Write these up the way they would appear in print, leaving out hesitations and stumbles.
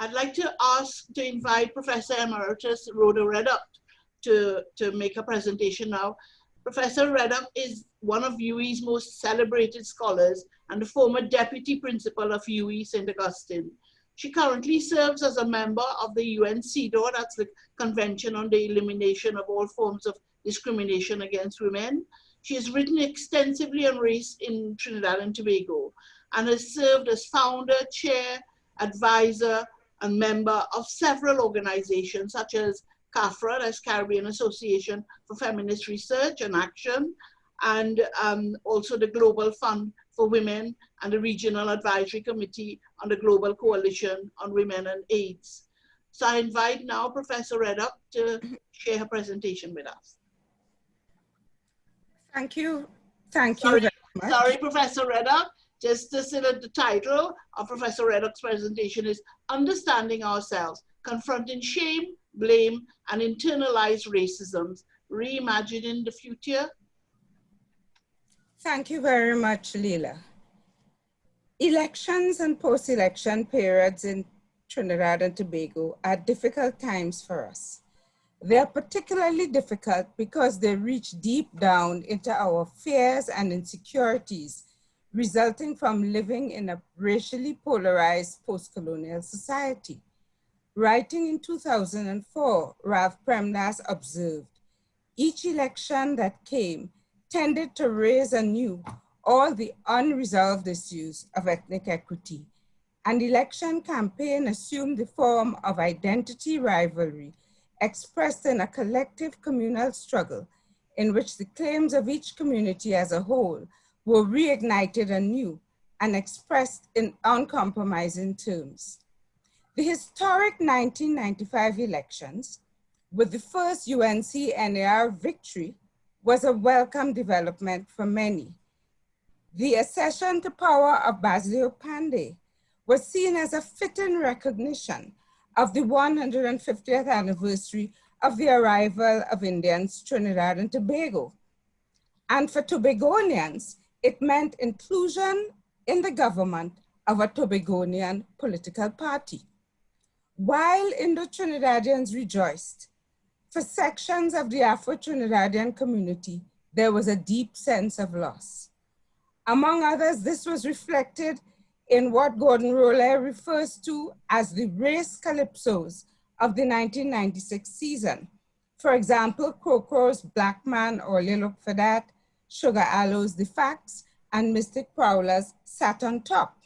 I'd like to invite Professor Emeritus Rhoda Reddock to make a presentation now. Professor Reddock is one of UWI's most celebrated scholars and the former deputy principal of UWI St. Augustine. She currently serves as a member of the UN CEDAW, that's the Convention on the Elimination of All Forms of Discrimination Against Women. She has written extensively on race in Trinidad and Tobago and has served as founder, chair, advisor, and member of several organizations such as CAFRA, that's Caribbean Association for Feminist Research and Action, and also the Global Fund for Women and the Regional Advisory Committee on the Global Coalition on Women and AIDS. So I invite now Professor Reddock to share her presentation with us. Thank you. Thank you very much. Sorry, Professor Reddock. Just to say that the title of Professor Reddock's presentation is Understanding Ourselves, Confronting Shame, Blame, and Internalized Racisms, Reimagining the Future. Thank you very much, Leila. Elections and post-election periods in Trinidad and Tobago are difficult times for us. They are particularly difficult because they reach deep down into our fears and insecurities resulting from living in a racially polarized post-colonial society. Writing in 2004, Ralph Premdas observed, each election that came tended to raise anew all the unresolved issues of ethnic equity. An election campaign assumed the form of identity rivalry expressed in a collective communal struggle in which the claims of each community as a whole were reignited anew and expressed in uncompromising terms. The historic 1995 elections, with the first UNC-NAR victory, was a welcome development for many. The accession to power of Basilio Pandey was seen as a fitting recognition of the 150th anniversary of the arrival of Indians to Trinidad and Tobago. And for Tobagonians, it meant inclusion in the government of a Tobagonian political party. While Indo-Trinidadians rejoiced, for sections of the Afro-Trinidadian community, there was a deep sense of loss. Among others, this was reflected in what Gordon Rolle refers to as the race calypsos of the 1996 season. For example, Crocro's Black Man or Lil Look for That, Sugar Aloe's The Facts, and Mystic Prowler's Sat on Top.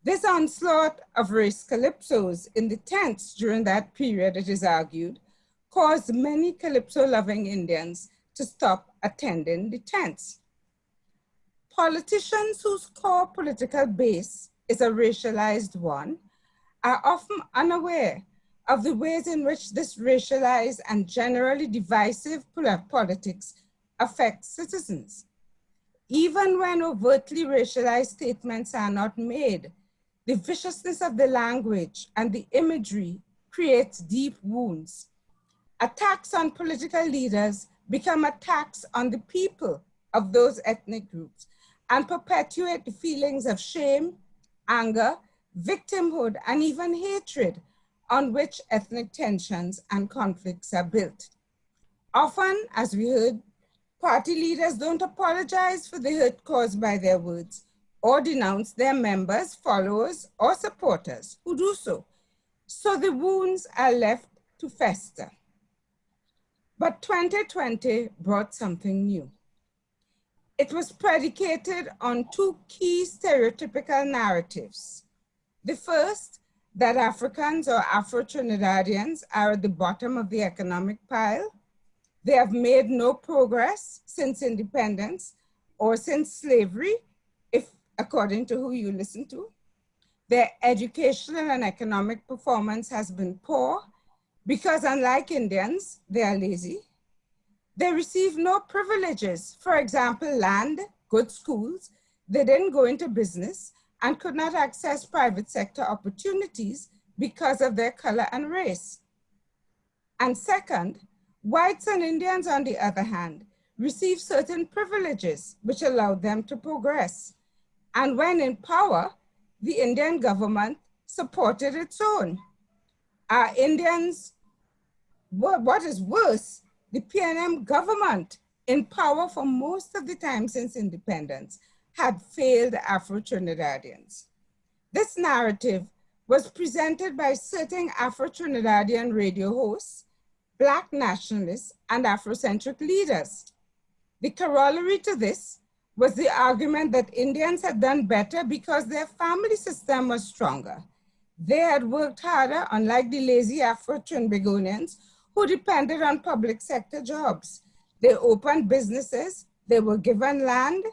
This onslaught of race calypsos in the tents during that period, it is argued, caused many calypso-loving Indians to stop attending the tents. Politicians whose core political base is a racialized one are often unaware of the ways in which this racialized and generally divisive politics affects citizens. Even when overtly racialized statements are not made, the viciousness of the language and the imagery creates deep wounds. Attacks on political leaders become attacks on the people of those ethnic groups and perpetuate the feelings of shame, anger, victimhood, and even hatred on which ethnic tensions and conflicts are built. Often, as we heard, party leaders don't apologize for the hurt caused by their words or denounce their members, followers, or supporters who do so. So the wounds are left to fester. But 2020 brought something new. It was predicated on two key stereotypical narratives. The first, that Africans or Afro-Trinidadians are at the bottom of the economic pile. They have made no progress since independence or since slavery, if according to who you listen to. Their educational and economic performance has been poor because unlike Indians, they are lazy. They receive no privileges, for example, land, good schools. They didn't go into business and could not access private sector opportunities because of their color and race. And second, whites and Indians, on the other hand, receive certain privileges which allowed them to progress. And when in power, the Indian government supported its own. Indians, what is worse, the PNM government, in power for most of the time since independence, had failed Afro-Trinidadians. This narrative was presented by certain Afro-Trinidadian radio hosts, Black nationalists, and Afrocentric leaders. The corollary to this was the argument that Indians had done better because their family system was stronger. They had worked harder, unlike the lazy Afro-Trinbagonians who depended on public sector jobs. They opened businesses, they were given land.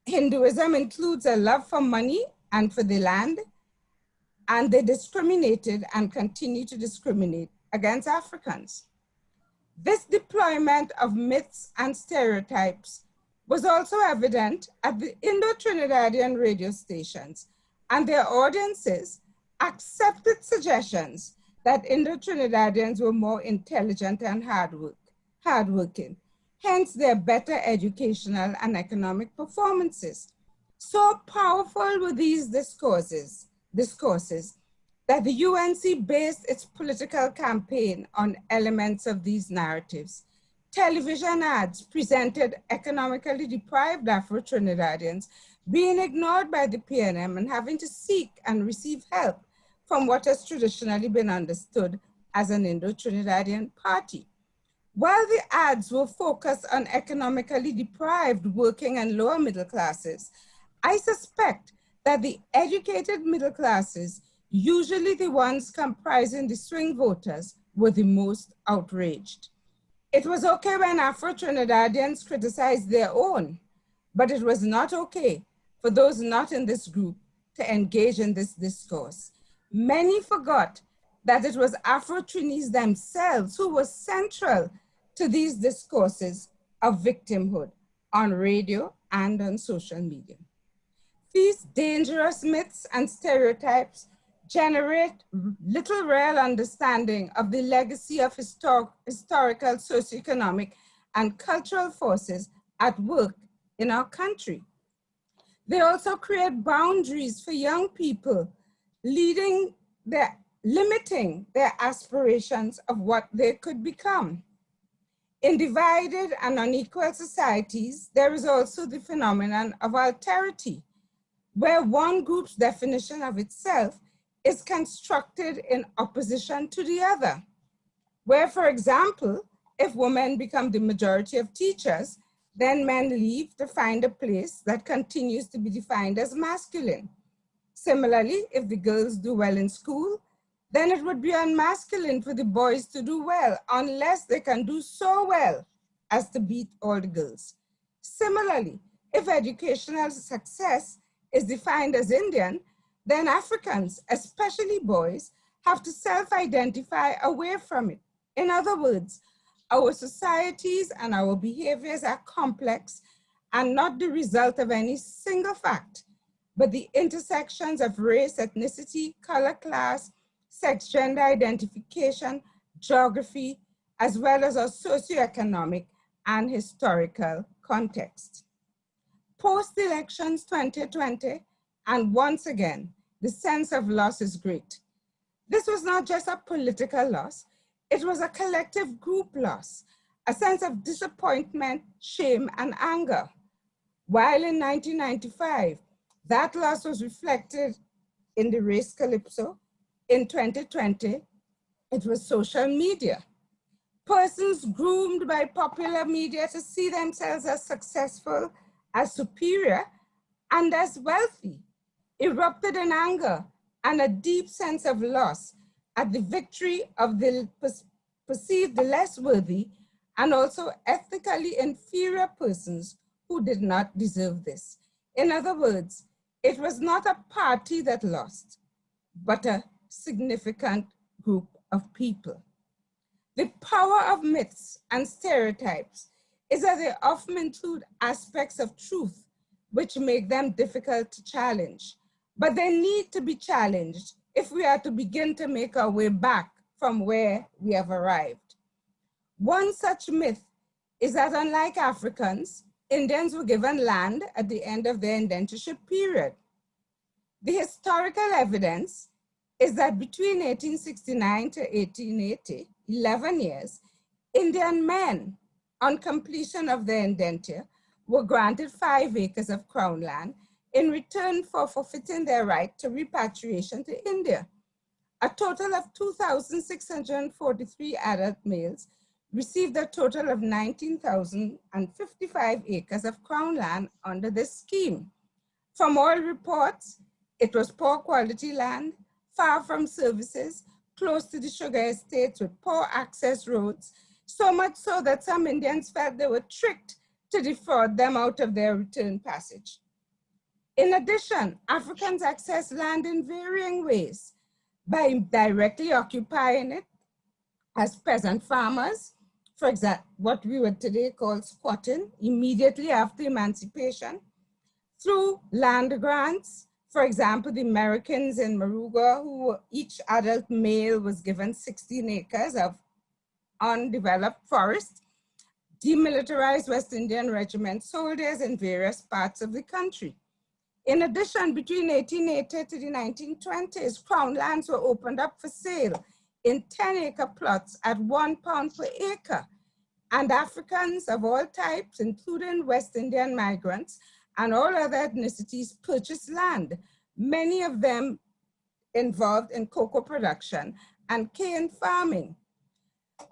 Hinduism includes a love for money and for the land, and they discriminated and continue to discriminate against Africans. This deployment of myths and stereotypes was also evident at the Indo-Trinidadian radio stations, and their audiences accepted suggestions that Indo-Trinidadians were more intelligent and hardworking, hence their better educational and economic performances. So powerful were these discourses that the UNC based its political campaign on elements of these narratives. Television ads presented economically deprived Afro-Trinidadians being ignored by the PNM and having to seek and receive help from what has traditionally been understood as an Indo-Trinidadian party. While the ads were focused on economically deprived working and lower middle classes, I suspect that the educated middle classes, usually the ones comprising the swing voters, were the most outraged. It was okay when Afro-Trinidadians criticized their own, but it was not okay for those not in this group to engage in this discourse. Many forgot that it was Afro-Trinis themselves who were central to these discourses of victimhood on radio and on social media. These dangerous myths and stereotypes generate little real understanding of the legacy of historical, socioeconomic, and cultural forces at work in our country. They also create boundaries for young people, limiting their aspirations of what they could become. In divided and unequal societies, there is also the phenomenon of alterity, where one group's definition of itself is constructed in opposition to the other. Where, for example, if women become the majority of teachers, then men leave to find a place that continues to be defined as masculine. Similarly, if the girls do well in school, then it would be unmasculine for the boys to do well unless they can do so well as to beat all the girls. Similarly, if educational success is defined as Indian, then Africans, especially boys, have to self-identify away from it. In other words, our societies and our behaviors are complex and not the result of any single fact, but the intersections of race, ethnicity, color, class, sex, gender identification, geography, as well as our socioeconomic and historical context. Post-elections 2020, and once again, the sense of loss is great. This was not just a political loss, it was a collective group loss, a sense of disappointment, shame, and anger. While in 1995, that loss was reflected in the race calypso, in 2020, it was social media. Persons groomed by popular media to see themselves as successful, as superior, and as wealthy, erupted in anger and a deep sense of loss at the victory of the perceived less worthy and also ethnically inferior persons who did not deserve this. In other words, it was not a party that lost, but a significant group of people. The power of myths and stereotypes is that they often include aspects of truth which make them difficult to challenge, but they need to be challenged if we are to begin to make our way back from where we have arrived. One such myth is that unlike Africans, Indians were given land at the end of their indentureship period. The historical evidence is that between 1869 to 1880, 11 years, Indian men, on completion of their indenture, were granted 5 acres of crown land in return for forfeiting their right to repatriation to India. A total of 2,643 adult males received a total of 19,055 acres of crown land under this scheme. From all reports, it was poor quality land, far from services, close to the sugar estates with poor access roads, so much so that some Indians felt they were tricked to defraud them out of their return passage. In addition, Africans accessed land in varying ways by directly occupying it as peasant farmers, for example, what we would today call squatting, immediately after emancipation, through land grants. For example, the Americans in Moruga, who each adult male was given 16 acres of undeveloped forest, demilitarized West Indian Regiment soldiers in various parts of the country. In addition, between 1880 to the 1920s, crown lands were opened up for sale in 10-acre plots at £1 per acre. And Africans of all types, including West Indian migrants and all other ethnicities, purchased land, many of them involved in cocoa production and cane farming.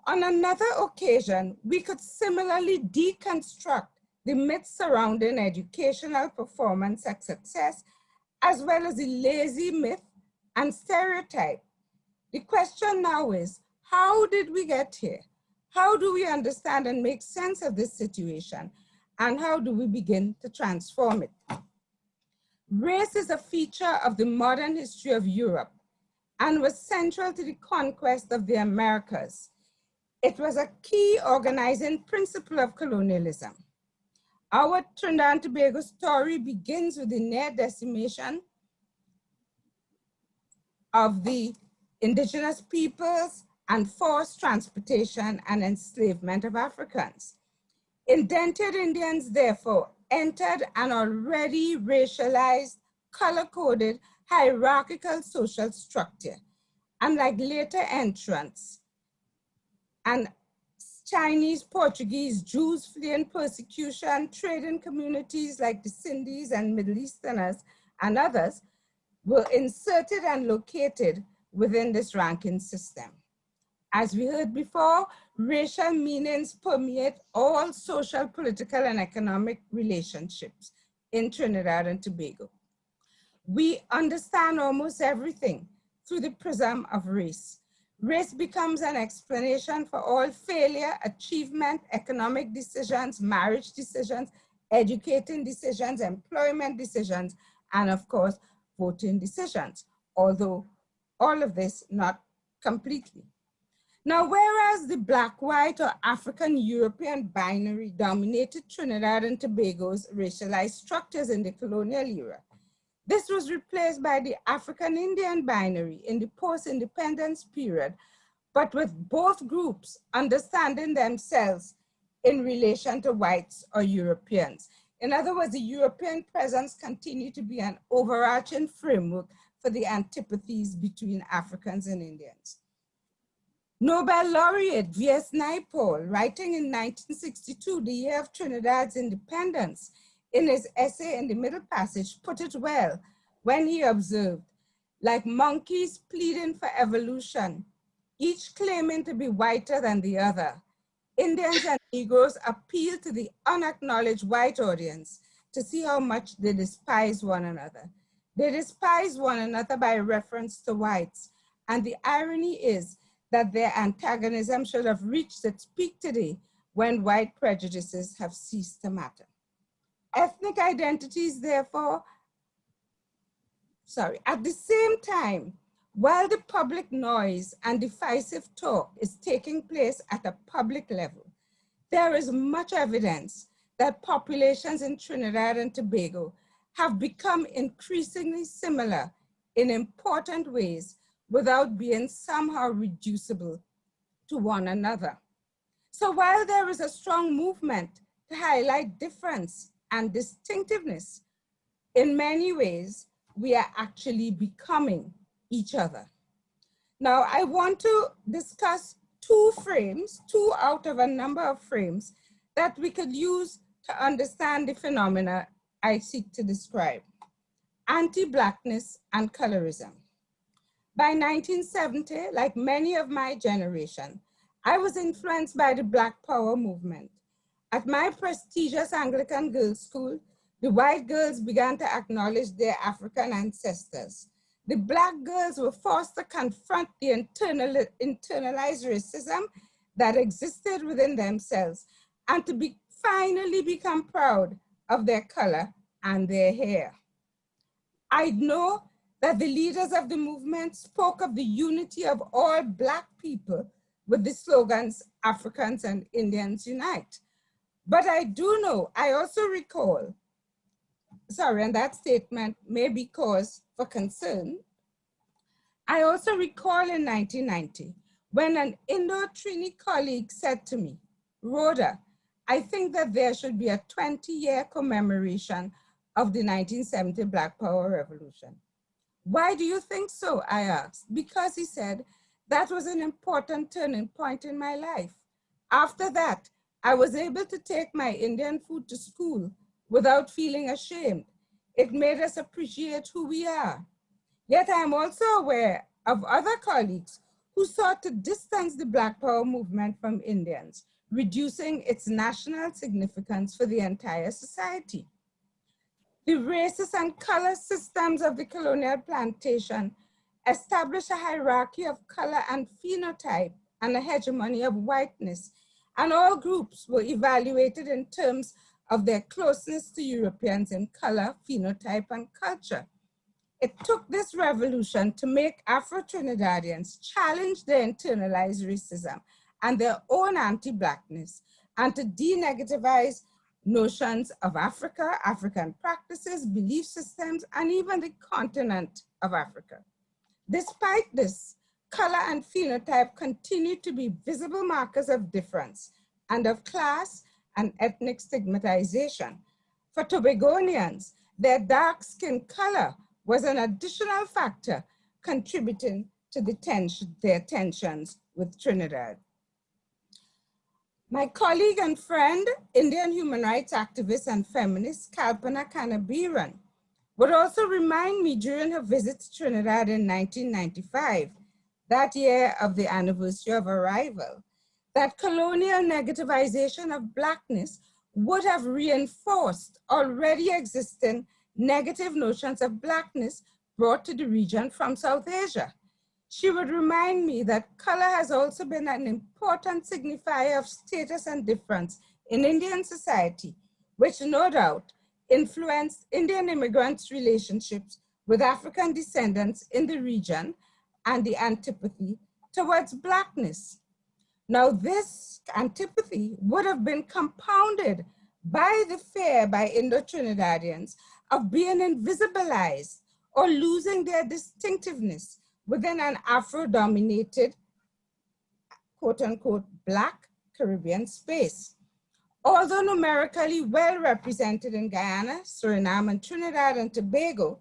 On another occasion, we could similarly deconstruct the myths surrounding educational performance and success, as well as the lazy myth and stereotype. The question now is, how did we get here? How do we understand and make sense of this situation? And how do we begin to transform it? Race is a feature of the modern history of Europe and was central to the conquest of the Americas. It was a key organizing principle of colonialism. Our Trinidad and Tobago story begins with the near decimation of the indigenous peoples and forced transportation and enslavement of Africans. Indentured Indians, therefore, entered an already racialized, color-coded, hierarchical social structure. Unlike later entrants and Chinese, Portuguese, Jews fleeing persecution, trading communities like the Sindhis and Middle Easterners and others were inserted and located within this ranking system. As we heard before, racial meanings permeate all social, political, and economic relationships in Trinidad and Tobago. We understand almost everything through the prism of race. Race becomes an explanation for all failure, achievement, economic decisions, marriage decisions, educating decisions, employment decisions, and of course, voting decisions, although all of this not completely. Now, whereas the Black-white or African-European binary dominated Trinidad and Tobago's racialized structures in the colonial era, this was replaced by the African-Indian binary in the post-independence period, but with both groups understanding themselves in relation to whites or Europeans. In other words, the European presence continued to be an overarching framework for the antipathies between Africans and Indians. Nobel laureate V.S. Naipaul, writing in 1962, the year of Trinidad's independence, in his essay in the Middle Passage, put it well when he observed, like monkeys pleading for evolution, each claiming to be whiter than the other, Indians and Negroes appeal to the unacknowledged white audience to see how much they despise one another. They despise one another by reference to whites, and the irony is that their antagonism should have reached its peak today when white prejudices have ceased to matter. Ethnic identities, therefore, at the same time, while the public noise and divisive talk is taking place at a public level, there is much evidence that populations in Trinidad and Tobago have become increasingly similar in important ways without being somehow reducible to one another. So while there is a strong movement to highlight difference and distinctiveness, in many ways, we are actually becoming each other. Now, I want to discuss two frames, two out of a number of frames that we could use to understand the phenomena I seek to describe: anti-Blackness and colorism. By 1970, like many of my generation, I was influenced by the Black Power movement. At my prestigious Anglican girls' school, the white girls began to acknowledge their African ancestors. The Black girls were forced to confront the internalized racism that existed within themselves and to finally become proud of their color and their hair. I know that the leaders of the movement spoke of the unity of all Black people with the slogans, Africans and Indians unite. But I do know, I also recall, and that statement may be cause for concern. I also recall in 1990, when an Indo-Trini colleague said to me, Rhoda, I think that there should be a 20-year commemoration of the 1970 Black Power Revolution. Why do you think so? I asked. Because, he said, that was an important turning point in my life. After that, I was able to take my Indian food to school without feeling ashamed. It made us appreciate who we are. Yet I am also aware of other colleagues who sought to distance the Black Power movement from Indians, reducing its national significance for the entire society. The racist and color systems of the colonial plantation established a hierarchy of color and phenotype and a hegemony of whiteness, and all groups were evaluated in terms of their closeness to Europeans in color, phenotype, and culture. It took this revolution to make Afro-Trinidadians challenge their internalized racism and their own anti-Blackness, and to denegativize notions of Africa, African practices, belief systems, and even the continent of Africa. Despite this, color and phenotype continue to be visible markers of difference and of class and ethnic stigmatization. For Tobagonians, their dark skin color was an additional factor contributing to their tensions with Trinidad. My colleague and friend, Indian human rights activist and feminist Kalpana Kanabiran, would also remind me during her visit to Trinidad in 1995, that year of the anniversary of arrival, that colonial negativization of Blackness would have reinforced already existing negative notions of Blackness brought to the region from South Asia. She would remind me that color has also been an important signifier of status and difference in Indian society, which no doubt influenced Indian immigrants' relationships with African descendants in the region and the antipathy towards Blackness. Now, this antipathy would have been compounded by the fear by Indo-Trinidadians of being invisibilized or losing their distinctiveness within an Afro-dominated, quote unquote, Black Caribbean space. Although numerically well represented in Guyana, Suriname, and Trinidad and Tobago,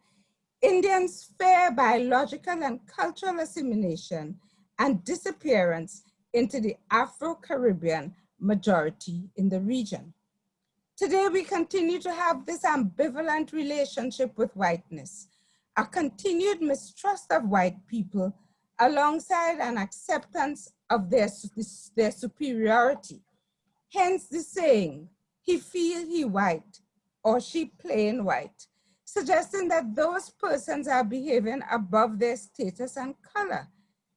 Indians fear biological and cultural assimilation and disappearance into the Afro-Caribbean majority in the region. Today, we continue to have this ambivalent relationship with whiteness, a continued mistrust of white people alongside an acceptance of their superiority. Hence the saying, he feel he white or she plain white, suggesting that those persons are behaving above their status and color,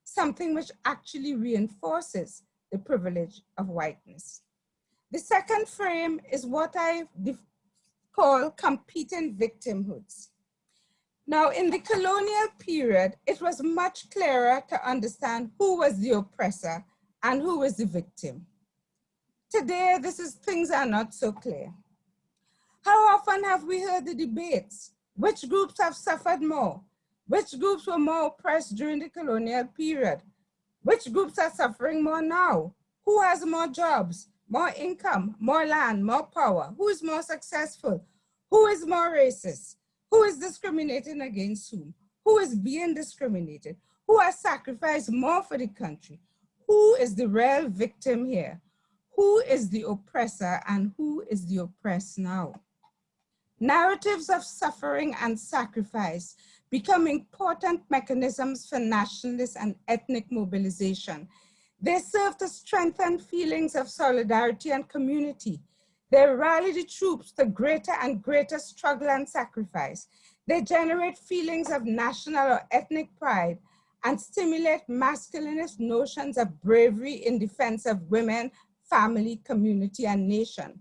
something which actually reinforces the privilege of whiteness. The second frame is what I call competing victimhoods. Now, in the colonial period, it was much clearer to understand who was the oppressor and who was the victim. Today, things are not so clear. How often have we heard the debates? Which groups have suffered more? Which groups were more oppressed during the colonial period? Which groups are suffering more now? Who has more jobs, more income, more land, more power? Who is more successful? Who is more racist? Who is discriminating against whom? Who is being discriminated? Who has sacrificed more for the country? Who is the real victim here? Who is the oppressor and who is the oppressed now? Narratives of suffering and sacrifice become important mechanisms for nationalist and ethnic mobilization. They serve to strengthen feelings of solidarity and community. They rally the troops to greater and greater struggle and sacrifice. They generate feelings of national or ethnic pride and stimulate masculinist notions of bravery in defense of women, family, community, and nation.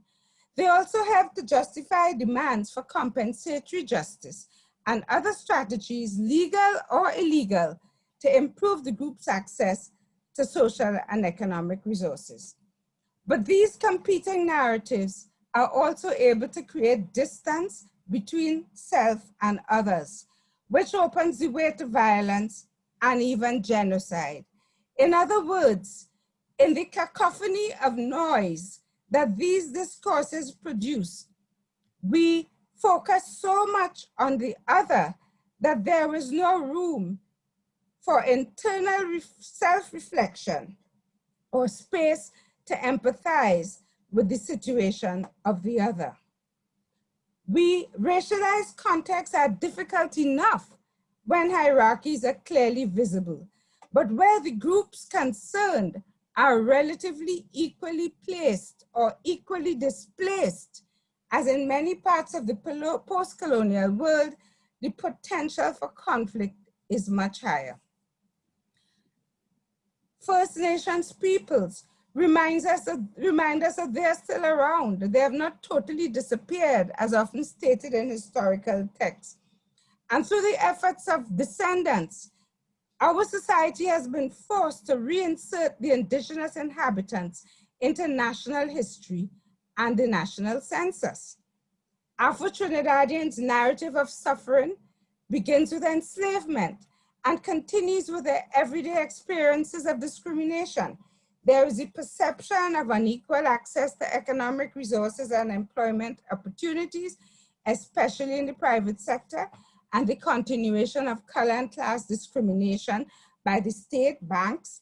They also help to justify demands for compensatory justice and other strategies, legal or illegal, to improve the group's access to social and economic resources. But these competing narratives are also able to create distance between self and others, which opens the way to violence and even genocide. In other words, in the cacophony of noise that these discourses produce, we focus so much on the other that there is no room for internal self-reflection or space to empathize with the situation of the other. Racialized contexts are difficult enough when hierarchies are clearly visible, but where the groups concerned are relatively equally placed or equally displaced, as in many parts of the post-colonial world, the potential for conflict is much higher. First Nations peoples remind us that they are still around. They have not totally disappeared, as often stated in historical texts. And through the efforts of descendants, our society has been forced to reinsert the indigenous inhabitants into national history and the national census. Afro-Trinidadians' narrative of suffering begins with enslavement and continues with their everyday experiences of discrimination. There is a perception of unequal access to economic resources and employment opportunities, especially in the private sector, and the continuation of color and class discrimination by the state, banks,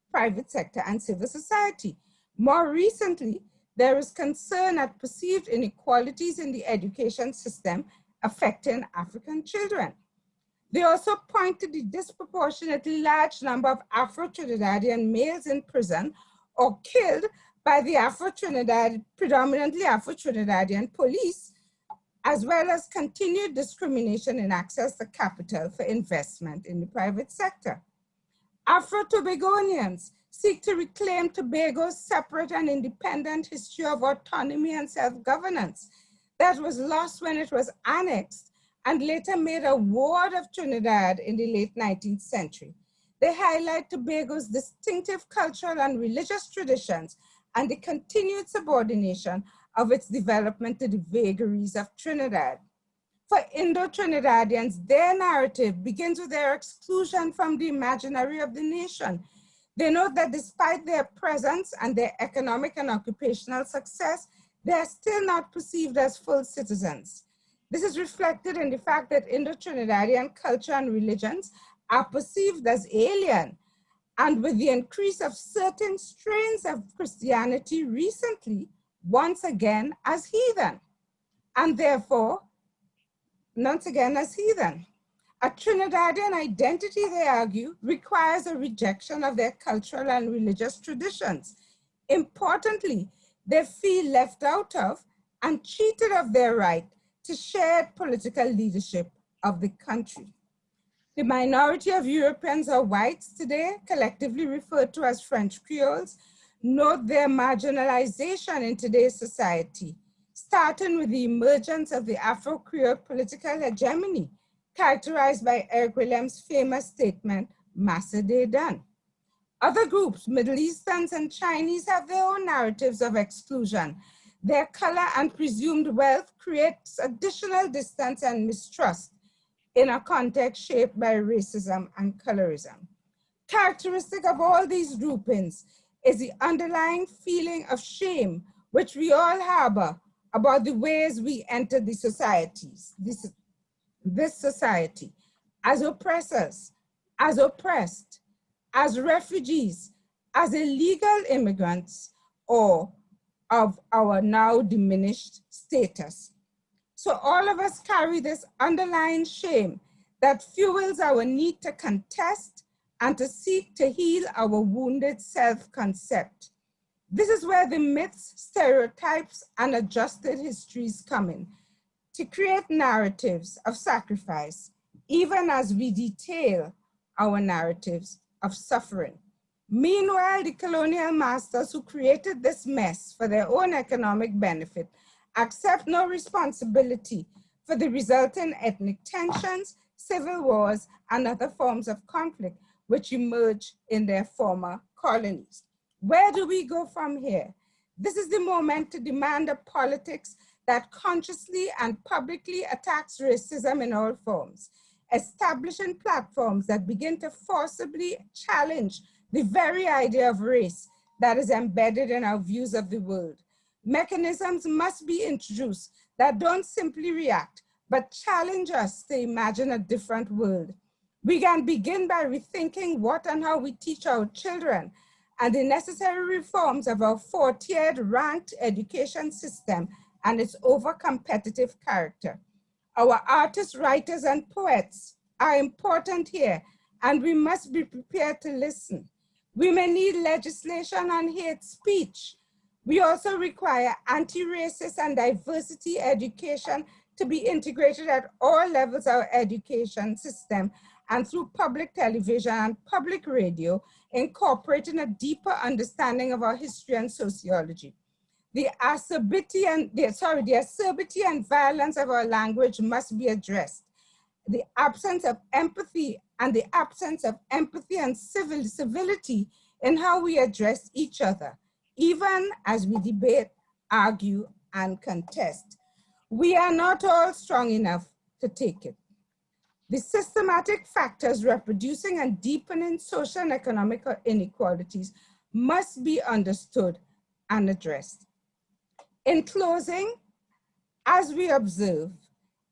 private sector, and civil society. More recently, there is concern at perceived inequalities in the education system affecting African children. They also point to the disproportionately large number of Afro-Trinidadian males in prison or killed by the predominantly Afro-Trinidadian police, as well as continued discrimination in access to capital for investment in the private sector. Afro-Tobagonians seek to reclaim Tobago's separate and independent history of autonomy and self-governance that was lost when it was annexed and later made a ward of Trinidad in the late 19th century. They highlight Tobago's distinctive cultural and religious traditions and the continued subordination of its development to the vagaries of Trinidad. For Indo-Trinidadians, their narrative begins with their exclusion from the imaginary of the nation. They note that despite their presence and their economic and occupational success, they are still not perceived as full citizens. This is reflected in the fact that Indo-Trinidadian culture and religions are perceived as alien, and with the increase of certain strains of Christianity recently, once again as heathen, and therefore, once again as heathen. A Trinidadian identity, they argue, requires a rejection of their cultural and religious traditions. Importantly, they feel left out of and cheated of their right to shared political leadership of the country. The minority of Europeans or whites today, collectively referred to as French Creoles, note their marginalization in today's society, starting with the emergence of the Afro-Creole political hegemony, characterized by Eric Williams' famous statement, Massa de done. Other groups, Middle Easterns and Chinese, have their own narratives of exclusion. Their color and presumed wealth creates additional distance and mistrust in a context shaped by racism and colorism. Characteristic of all these groupings is the underlying feeling of shame, which we all harbor about the ways we enter the societies, this society, as oppressors, as oppressed, as refugees, as illegal immigrants, or of our now diminished status. So all of us carry this underlying shame that fuels our need to contest and to seek to heal our wounded self-concept. This is where the myths, stereotypes, and adjusted histories come in, to create narratives of sacrifice, even as we detail our narratives of suffering. Meanwhile, the colonial masters who created this mess for their own economic benefit accept no responsibility for the resulting ethnic tensions, civil wars, and other forms of conflict which emerge in their former colonies. Where do we go from here? This is the moment to demand a politics that consciously and publicly attacks racism in all forms, establishing platforms that begin to forcibly challenge the very idea of race that is embedded in our views of the world. Mechanisms must be introduced that don't simply react, but challenge us to imagine a different world. We can begin by rethinking what and how we teach our children and the necessary reforms of our four-tiered ranked education system and its over-competitive character. Our artists, writers, and poets are important here, and we must be prepared to listen. We may need legislation on hate speech. We also require anti-racist and diversity education to be integrated at all levels of our education system and through public television and public radio, incorporating a deeper understanding of our history and sociology. The acerbity and violence of our language must be addressed. The absence of empathy and civility in how we address each other, even as we debate, argue, and contest. We are not all strong enough to take it. The systematic factors reproducing and deepening social and economic inequalities must be understood and addressed. In closing, as we observe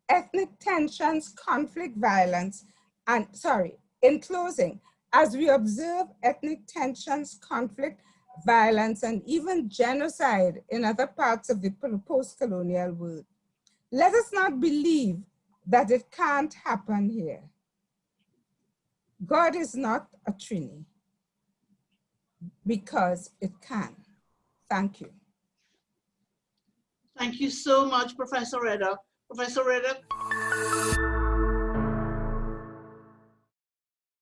ethnic tensions, conflict, violence, and in closing, as we observe ethnic tensions, conflict, violence, and even genocide in other parts of the post-colonial world, let us not believe that it can't happen here. God is not a Trini, because it can. Thank you. Thank you so much, Professor Reddock. Professor Reddock.